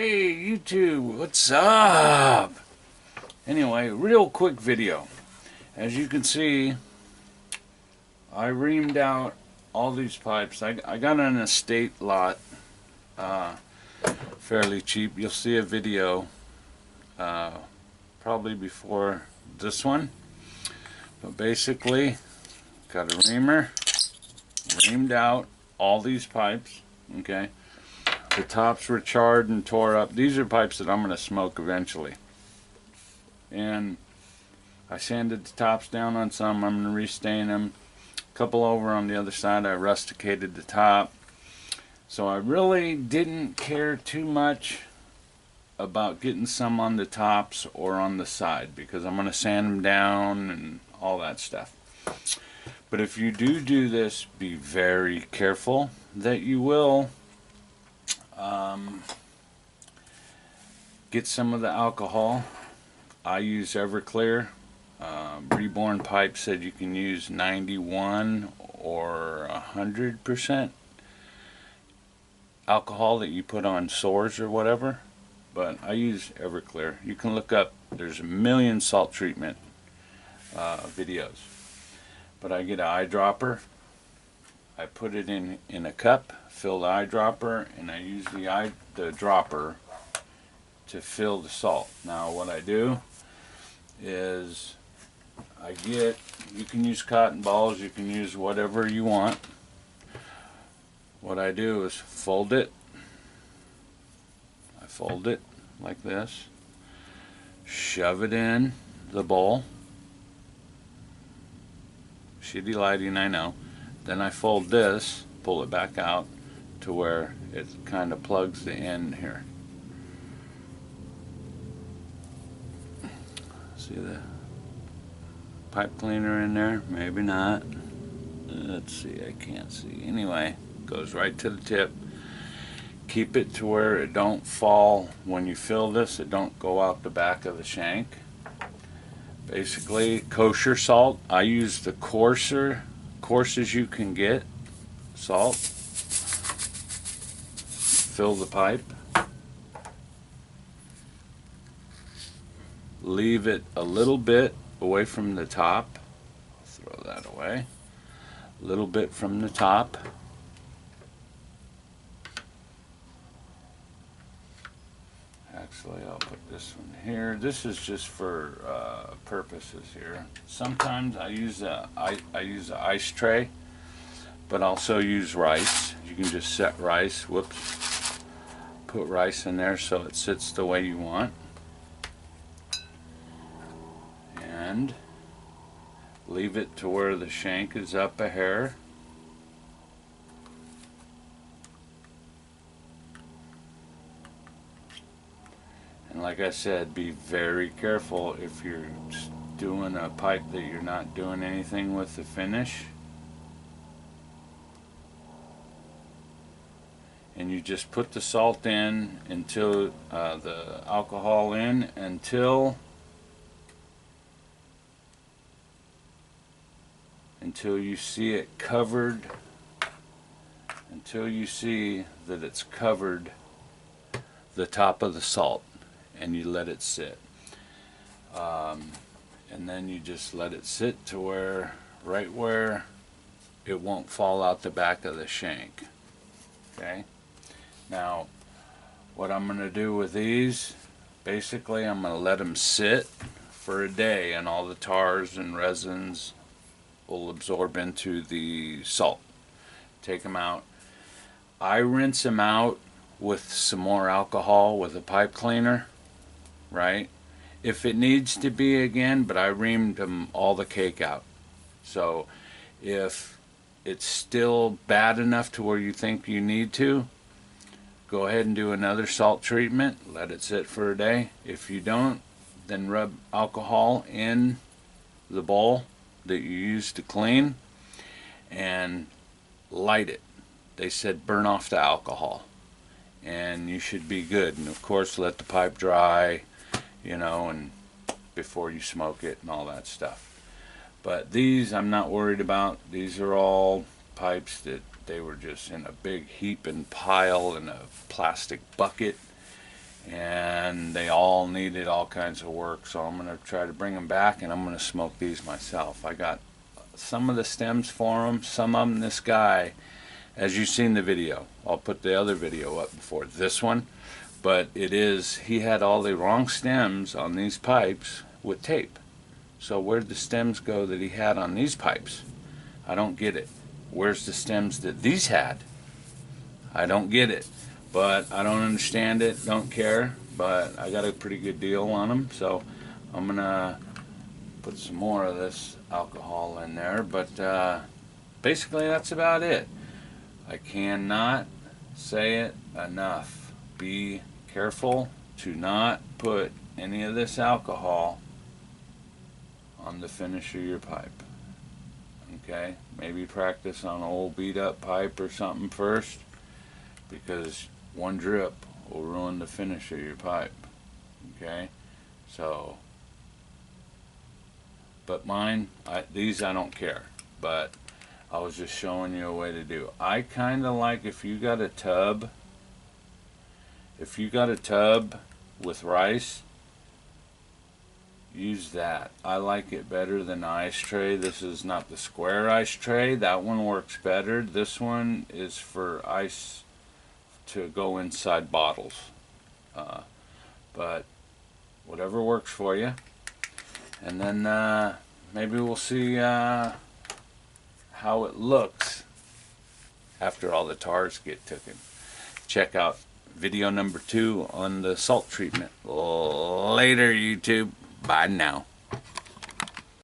Hey YouTube, what's up? Anyway, real quick video. As you can see, I reamed out all these pipes. I got an estate lot, fairly cheap. You'll see a video probably before this one. But basically, got a reamer, reamed out all these pipes, okay? The tops were charred and tore up. These are pipes that I'm going to smoke eventually. And I sanded the tops down on some. I'm going to restain them. A couple over on the other side, I rusticated the top. So I really didn't care too much about getting some on the tops or on the side, because I'm going to sand them down and all that stuff. But if you do this, be very careful that you will get some of the alcohol. I use Everclear. Reborn Pipe said you can use 91 or 100% alcohol that you put on sores or whatever, but I use Everclear. You can look up, there's a million salt treatment videos. But I get an eyedropper, I put it in a cup, fill the eyedropper, and I use the dropper to fill the salt. Now what I do is you can use cotton balls, you can use whatever you want. What I do is fold it. I fold it like this, shove it in the bowl. Shitty lighting, I know. Then I fold this, pull it back out to where it kind of plugs the end here. See the pipe cleaner in there? Maybe not. Let's see, I can't see. Anyway, goes right to the tip. Keep it to where it don't fall when you fill this. It don't go out the back of the shank. Basically, kosher salt. I use the coarsest you can get salt. Fill the pipe. Leave it a little bit away from the top. Throw that away. A little bit from the top. Actually, I'll put this one here. This is just for purposes here. Sometimes I use an ice tray, but also use rice. You can just set rice. Whoops. Put rice in there so it sits the way you want. And leave it to where the shank is up a hair. And like I said, be very careful if you're doing a pipe that you're not doing anything with the finish. And you just put the salt in until the alcohol in until you see it covered, until you see that it's covered the top of the salt, and you let it sit. And then you just let it sit to where, right where it won't fall out the back of the shank. Okay? Now, what I'm going to do with these, basically I'm going to let them sit for a day, and all the tars and resins will absorb into the salt. Take them out. I rinse them out with some more alcohol with a pipe cleaner, right? If it needs to be again, but I reamed them all the cake out. So if it's still bad enough to where you think you need to, go ahead and do another salt treatment. Let it sit for a day. If you don't, then rub alcohol in the bowl that you use to clean and light it. They said burn off the alcohol and you should be good. And of course let the pipe dry, you know, and before you smoke it and all that stuff. But these I'm not worried about. These are all pipes that they were just in a big heap and pile in a plastic bucket, and they all needed all kinds of work, so I'm going to try to bring them back, and I'm going to smoke these myself. I got some of the stems for them, some of them this guy, as you've seen the video. I'll put the other video up before this one, but he had all the wrong stems on these pipes with tape. So where'd the stems go that he had on these pipes? I don't get it. Where's the stems that these had? I don't get it. But I don't understand it, don't care, but I got a pretty good deal on them, so I'm gonna put some more of this alcohol in there. But basically that's about it. I cannot say it enough. Be careful to not put any of this alcohol on the finish of your pipe. Okay, maybe practice on an old beat up pipe or something first, because one drip will ruin the finish of your pipe. Okay, so, but mine, these I don't care, but I was just showing you a way to do. I kind of like, if you got a tub with rice, use that. I like it better than the ice tray. This is not the square ice tray. That one works better. This one is for ice to go inside bottles. But whatever works for you. And then maybe we'll see how it looks after all the tars get taken. Check out video number 2 on the salt treatment. Later, YouTube. Bye now.